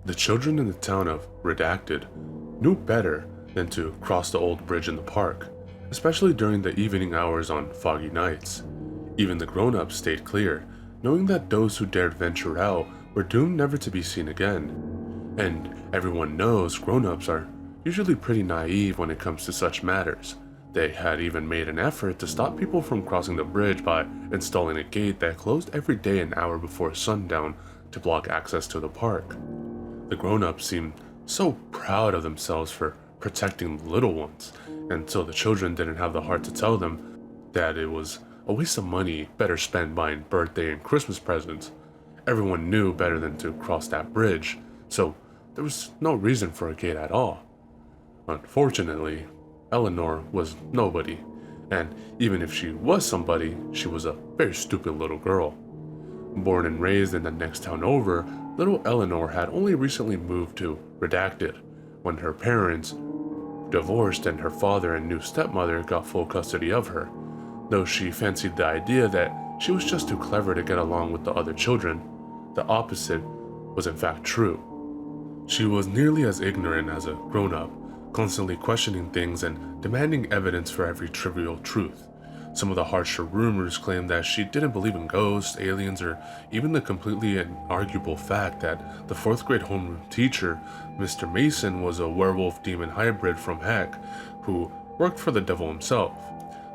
The children in the town of Redacted knew better than to cross the old bridge in the park, especially during the evening hours on foggy nights. Even the grown-ups stayed clear, knowing that those who dared venture out were doomed never to be seen again. And everyone knows grown-ups are usually pretty naive when it comes to such matters. They had even made an effort to stop people from crossing the bridge by installing a gate that closed every day an hour before sundown to block access to the park. The grown-ups seemed so proud of themselves for protecting the little ones, and so the children didn't have the heart to tell them that it was a waste of money better spent buying birthday and Christmas presents. Everyone knew better than to cross that bridge, so there was no reason for a gate at all. Unfortunately, Eleanor was nobody, and even if she was somebody, she was a very stupid little girl. Born and raised in the next town over, little Eleanor had only recently moved to Redacted when her parents divorced and her father and new stepmother got full custody of her. Though she fancied the idea that she was just too clever to get along with the other children, the opposite was in fact true. She was nearly as ignorant as a grown-up, constantly questioning things and demanding evidence for every trivial truth. Some of the harsher rumors claimed that she didn't believe in ghosts, aliens, or even the completely inarguable fact that the 4th grade homeroom teacher, Mr. Mason, was a werewolf demon hybrid from Heck who worked for the devil himself.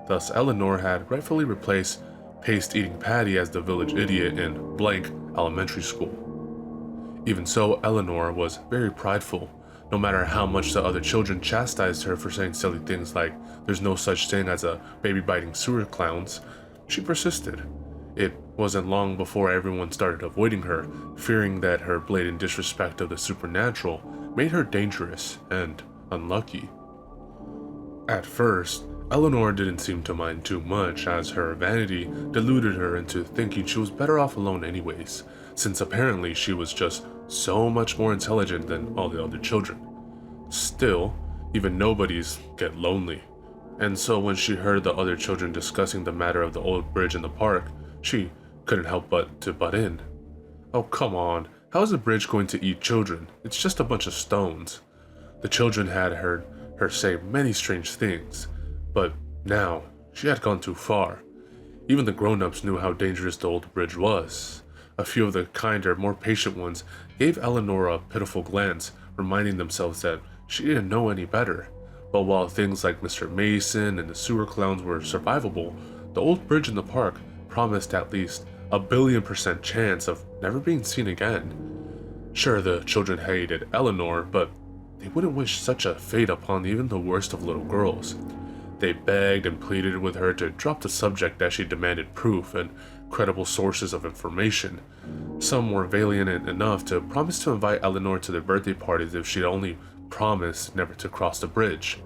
Thus, Eleanor had rightfully replaced paste-eating Patty as the village idiot in blank elementary school. Even so, Eleanor was very prideful. No matter how much the other children chastised her for saying silly things like there's no such thing as a baby biting sewer clowns, she persisted. It wasn't long before everyone started avoiding her, fearing that her blatant disrespect of the supernatural made her dangerous and unlucky. At first, Eleanor didn't seem to mind too much, as her vanity deluded her into thinking she was better off alone anyways, since apparently she was just so much more intelligent than all the other children. Still, even nobodies get lonely, and so when she heard the other children discussing the matter of the old bridge in the park, she couldn't help but to butt in. Oh, come on, how is the bridge going to eat children? It's just a bunch of stones. The children had heard her say many strange things, but now she had gone too far. Even the grown-ups knew how dangerous the old bridge was. A few of the kinder, more patient ones gave Eleanor a pitiful glance, reminding themselves that she didn't know any better. But while things like Mr. Mason and the sewer clowns were survivable, the old bridge in the park promised at least a 1,000,000,000% chance of never being seen again. Sure, the children hated Eleanor, but they wouldn't wish such a fate upon even the worst of little girls. They begged and pleaded with her to drop the subject as she demanded proof and credible sources of information. Some were valiant enough to promise to invite Eleanor to their birthday parties if she'd only promised never to cross the bridge.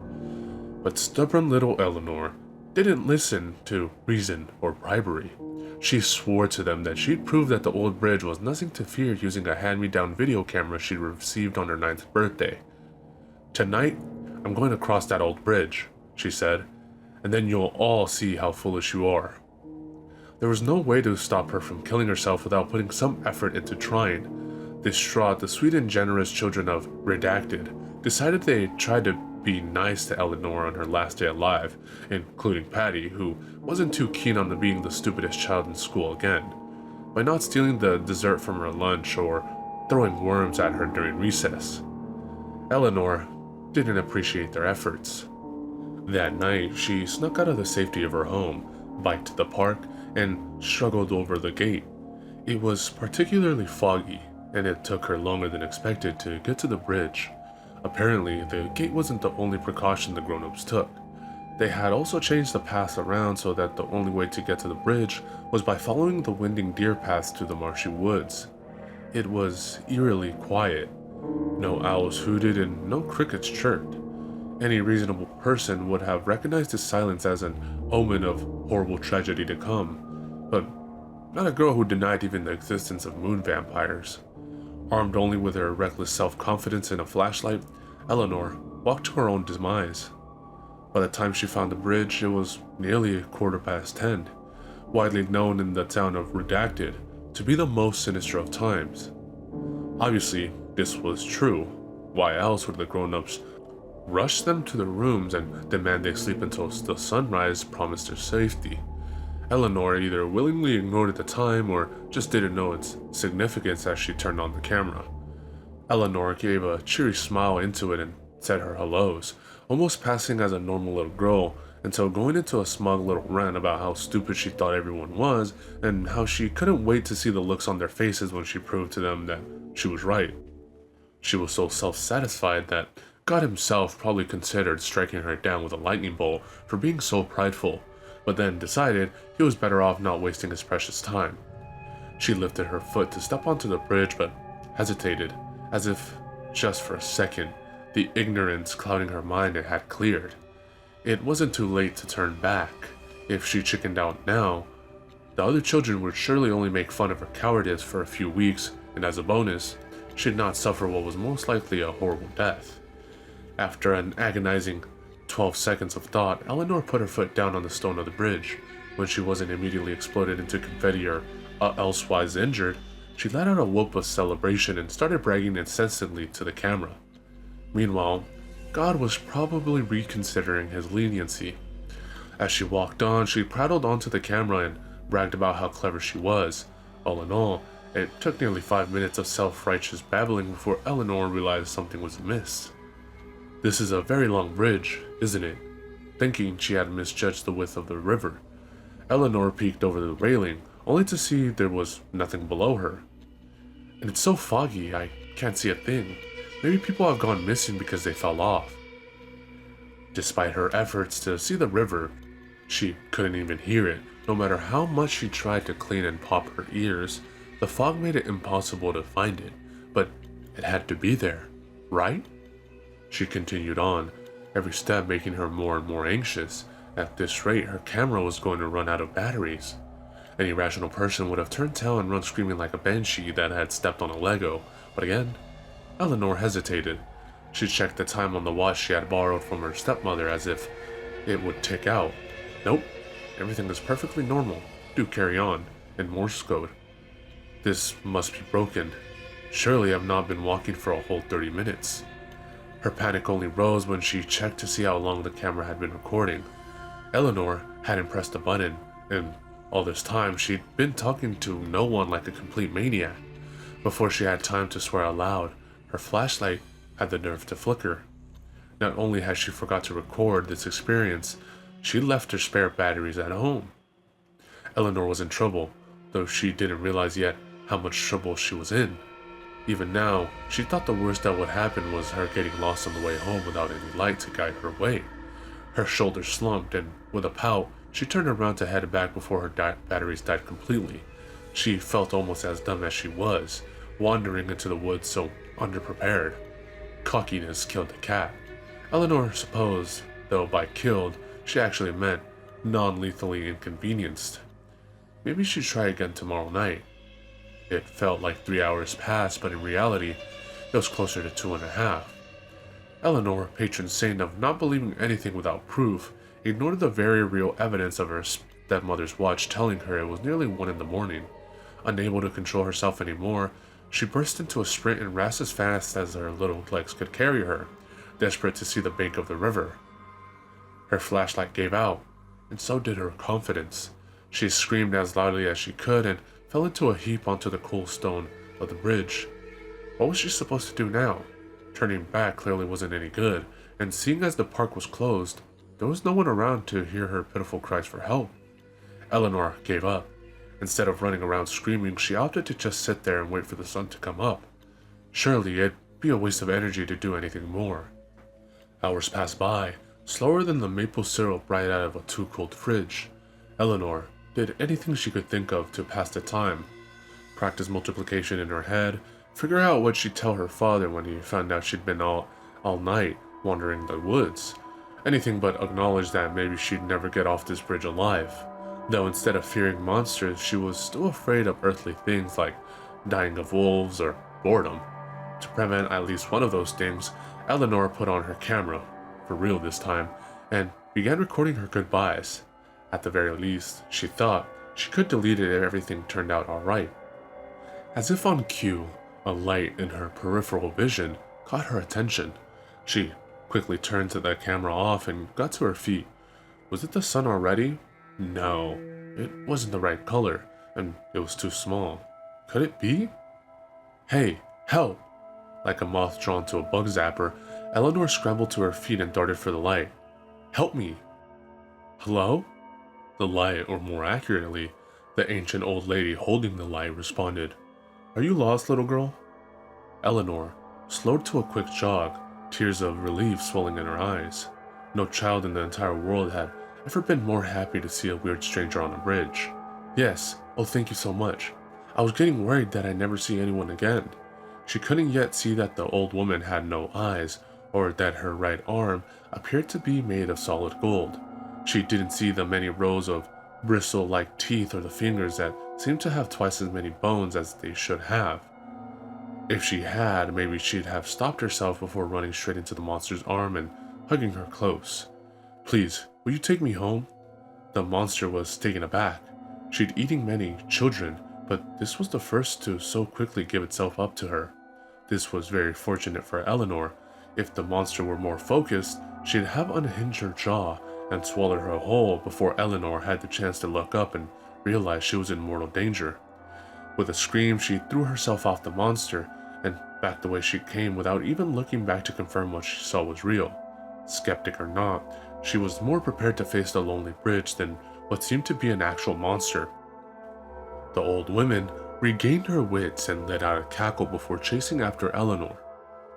But stubborn little Eleanor didn't listen to reason or bribery. She swore to them that she'd prove that the old bridge was nothing to fear using a hand-me-down video camera she'd received on her 9th birthday. "Tonight, I'm going to cross that old bridge," she said, "and then you'll all see how foolish you are." There was no way to stop her from killing herself without putting some effort into trying. Distraught, the sweet and generous children of Redacted decided they'd try to be nice to Eleanor on her last day alive, including Patty, who wasn't too keen on being the stupidest child in school again, by not stealing the dessert from her lunch or throwing worms at her during recess. Eleanor didn't appreciate their efforts. That night, she snuck out of the safety of her home, biked to the park, and struggled over the gate. It was particularly foggy, and it took her longer than expected to get to the bridge. Apparently, the gate wasn't the only precaution the grown-ups took. They had also changed the paths around so that the only way to get to the bridge was by following the winding deer paths to the marshy woods. It was eerily quiet. No owls hooted and no crickets chirped. Any reasonable person would have recognized the silence as an omen of horrible tragedy to come, but not a girl who denied even the existence of moon vampires. Armed only with her reckless self-confidence and a flashlight, Eleanor walked to her own demise. By the time she found the bridge, it was nearly 10:15, widely known in the town of Redacted to be the most sinister of times. Obviously, this was true. Why else would the grown-ups rush them to the rooms and demand they sleep until the sunrise promised their safety? Eleanor either willingly ignored at the time or just didn't know its significance as she turned on the camera. Eleanor gave a cheery smile into it and said her hellos, almost passing as a normal little girl, until going into a smug little rant about how stupid she thought everyone was and how she couldn't wait to see the looks on their faces when she proved to them that she was right. She was so self-satisfied that God himself probably considered striking her down with a lightning bolt for being so prideful, but then decided he was better off not wasting his precious time. She lifted her foot to step onto the bridge but hesitated, as if, just for a second, the ignorance clouding her mind had cleared. It wasn't too late to turn back. If she chickened out now, the other children would surely only make fun of her cowardice for a few weeks, and as a bonus, she'd not suffer what was most likely a horrible death. After an agonizing 12 seconds of thought, Eleanor put her foot down on the stone of the bridge. When she wasn't immediately exploded into confetti or elsewise injured, she let out a whoop of celebration and started bragging incessantly to the camera. Meanwhile, God was probably reconsidering his leniency. As she walked on, she prattled onto the camera and bragged about how clever she was. All in all, it took nearly 5 minutes of self-righteous babbling before Eleanor realized something was amiss. "This is a very long bridge, isn't it?" Thinking she had misjudged the width of the river, Eleanor peeked over the railing, only to see there was nothing below her. "And it's so foggy, I can't see a thing. Maybe people have gone missing because they fell off." Despite her efforts to see the river, she couldn't even hear it. No matter how much she tried to clean and pop her ears, the fog made it impossible to find it. But it had to be there, right? She continued on, every step making her more and more anxious. At this rate, her camera was going to run out of batteries. Any rational person would have turned tail and run screaming like a banshee that had stepped on a Lego. But again, Eleanor hesitated. She checked the time on the watch she had borrowed from her stepmother as if it would tick out. Nope, everything is perfectly normal. Do carry on, in Morse code. This must be broken. Surely I've not been walking for a whole 30 minutes. Her panic only rose when she checked to see how long the camera had been recording. Eleanor hadn't pressed a button, and all this time she'd been talking to no one like a complete maniac. Before she had time to swear aloud, her flashlight had the nerve to flicker. Not only had she forgot to record this experience, she left her spare batteries at home. Eleanor was in trouble, though she didn't realize yet how much trouble she was in. Even now, she thought the worst that would happen was her getting lost on the way home without any light to guide her way. Her shoulders slumped, and with a pout, she turned around to head back before her batteries died completely. She felt almost as dumb as she was, wandering into the woods so underprepared. Cockiness killed the cat. Eleanor supposed, though by killed, she actually meant non-lethally inconvenienced. Maybe she'd try again tomorrow night. It felt like 3 hours passed, but in reality, it was closer to 2.5. Eleanor, patron saint of not believing anything without proof, ignored the very real evidence of her stepmother's watch telling her it was nearly 1 in the morning. Unable to control herself anymore, she burst into a sprint and ran as fast as her little legs could carry her, desperate to see the bank of the river. Her flashlight gave out, and so did her confidence. She screamed as loudly as she could and fell into a heap onto the cool stone of the bridge. What was she supposed to do now? Turning back clearly wasn't any good, and seeing as the park was closed, there was no one around to hear her pitiful cries for help. Eleanor gave up. Instead of running around screaming, she opted to just sit there and wait for the sun to come up. Surely it'd be a waste of energy to do anything more. Hours passed by, slower than the maple syrup right out of a too-cold fridge. Eleanor did anything she could think of to pass the time. Practice multiplication in her head, figure out what she'd tell her father when he found out she'd been all night wandering the woods. Anything but acknowledge that maybe she'd never get off this bridge alive. Though instead of fearing monsters, she was still afraid of earthly things like dying of wolves or boredom. To prevent at least one of those things, Eleanor put on her camera, for real this time, and began recording her goodbyes. At the very least, she thought, she could delete it if everything turned out alright. As if on cue, A light in her peripheral vision caught her attention. She quickly turned the camera off and got to her feet. Was it the sun already? No, it wasn't the right color, and it was too small. Could it be? Hey, help! Like a moth drawn to a bug zapper, Eleanor scrambled to her feet and darted for the light. Help me! Hello? The light, or more accurately, the ancient old lady holding the light, responded. Are you lost, little girl? Eleanor slowed to a quick jog, tears of relief swelling in her eyes. No child in the entire world had ever been more happy to see a weird stranger on a bridge. Yes, oh thank you so much. I was getting worried that I'd never see anyone again. She couldn't yet see that the old woman had no eyes, or that her right arm appeared to be made of solid gold. She didn't see the many rows of bristle-like teeth or the fingers that seemed to have twice as many bones as they should have. If she had, maybe she'd have stopped herself before running straight into the monster's arm and hugging her close. Please, will you take me home? The monster was taken aback. She'd eaten many children, but this was the first to so quickly give itself up to her. This was very fortunate for Eleanor. If the monster were more focused, she'd have unhinged her jaw and swallowed her whole before Eleanor had the chance to look up and realize she was in mortal danger. With a scream, she threw herself off the monster and back the way she came without even looking back to confirm what she saw was real. Skeptic or not, she was more prepared to face the lonely bridge than what seemed to be an actual monster. The old woman regained her wits and let out a cackle before chasing after Eleanor.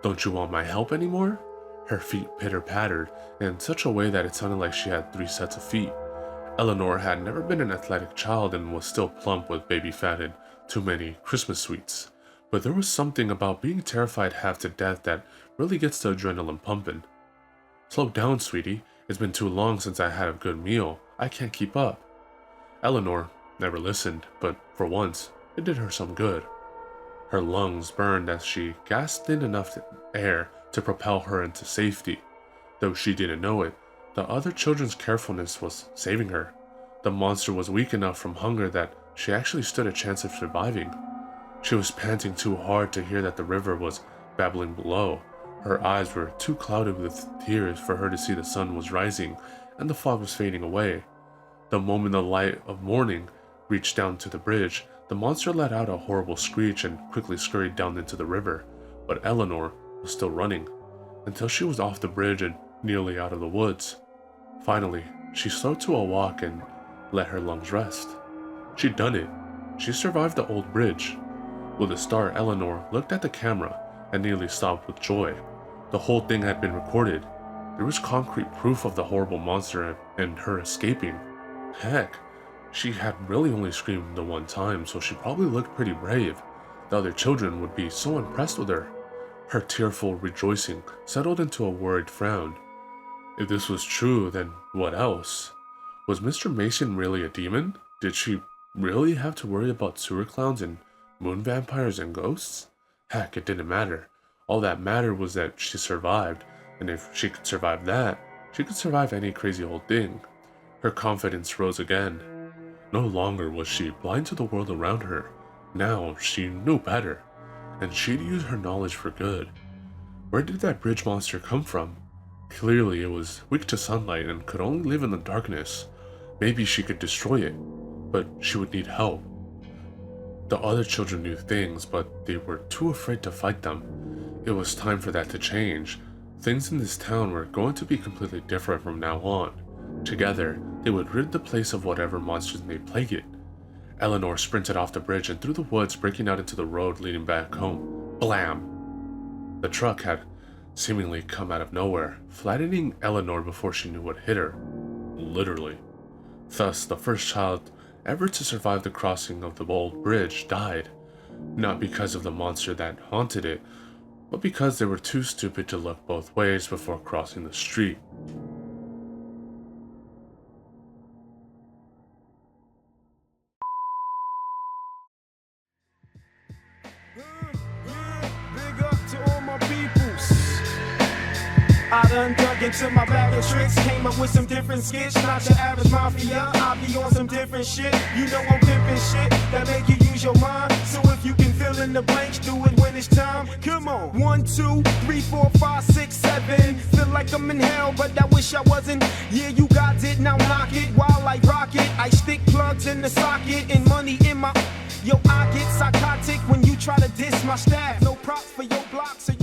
Don't you want my help anymore? Her feet pitter-pattered in such a way that it sounded like she had 3 sets of feet. Eleanor had never been an athletic child and was still plump with baby fat and too many Christmas sweets. But there was something about being terrified half to death that really gets the adrenaline pumping. Slow down, sweetie. It's been too long since I had a good meal. I can't keep up. Eleanor never listened, but for once, it did her some good. Her lungs burned as she gasped in enough air to propel her into safety. Though she didn't know it, the other children's carefulness was saving her. The monster was weak enough from hunger that she actually stood a chance of surviving. She was panting too hard to hear that the river was babbling below. Her eyes were too clouded with tears for her to see the sun was rising and the fog was fading away. The moment the light of morning reached down to the bridge, the monster let out a horrible screech and quickly scurried down into the river, but Eleanor was still running, until she was off the bridge and nearly out of the woods. Finally, she slowed to a walk and let her lungs rest. She'd done it. She survived the old bridge. With a start, Eleanor looked at the camera and nearly sobbed with joy. The whole thing had been recorded. There was concrete proof of the horrible monster and her escaping. Heck, she had really only screamed the one time, so she probably looked pretty brave. The other children would be so impressed with her. Her tearful rejoicing settled into a worried frown. If this was true, then what else? Was Mr. Mason really a demon? Did she really have to worry about sewer clowns and moon vampires and ghosts? Heck, it didn't matter. All that mattered was that she survived, and if she could survive that, she could survive any crazy old thing. Her confidence rose again. No longer was she blind to the world around her. Now she knew better, and she'd use her knowledge for good. Where did that bridge monster come from? Clearly it was weak to sunlight and could only live in the darkness. Maybe she could destroy it, but she would need help. The other children knew things, but they were too afraid to fight them. It was time for that to change. Things in this town were going to be completely different from now on. Together, they would rid the place of whatever monsters may plague it. Eleanor sprinted off the bridge and through the woods, breaking out into the road leading back home. Blam! The truck had seemingly come out of nowhere, flattening Eleanor before she knew what hit her. Literally. Thus, the first child ever to survive the crossing of the old bridge died, not because of the monster that haunted it, but because they were too stupid to look both ways before crossing the street. Big up to all my peoples. I done dug into my bag of tricks, came up with some different skits. Not your average mafia, I be on some different shit. You know I'm pimping shit that make you use your mind. So if you can fill in the blanks, do it when it's time. Come on. 1, 2, 3, 4, 5, 6, 7. Feel like I'm in hell, but I wish I wasn't. Yeah, you got it, now knock it while I rock it. I stick plugs in the socket and money in my. Yo, I get psychotic when you try to diss my staff. No props for your block, so